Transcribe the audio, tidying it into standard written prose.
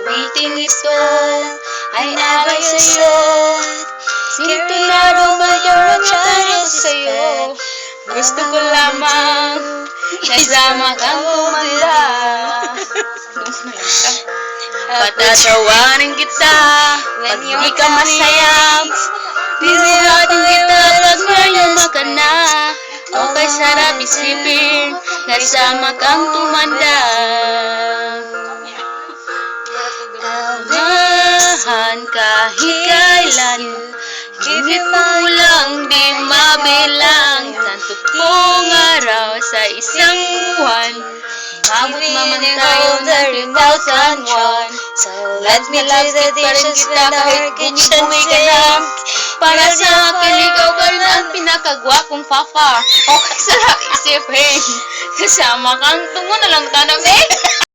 Waiting is what I never said. Sintunado ba yung chance sa'yo? Gusto ko lamang kasama kang tumanda. Patatawanin kita pag di ka masaya. Bibiratin kita pag mayama ka na. Okay, sarap isipin kasama kang tumanda. Amahan kahit kailan, ibig mo lang di mabilang. Tanto pong araw sa isang buwan, mabot mamantay ng 1001. So let me love the dishes in our kitchen sink. Para sa akin, ikaw ka na ang pinakagwapong papa. Okay, sarap isipin kasama kang tungo na lang tanan.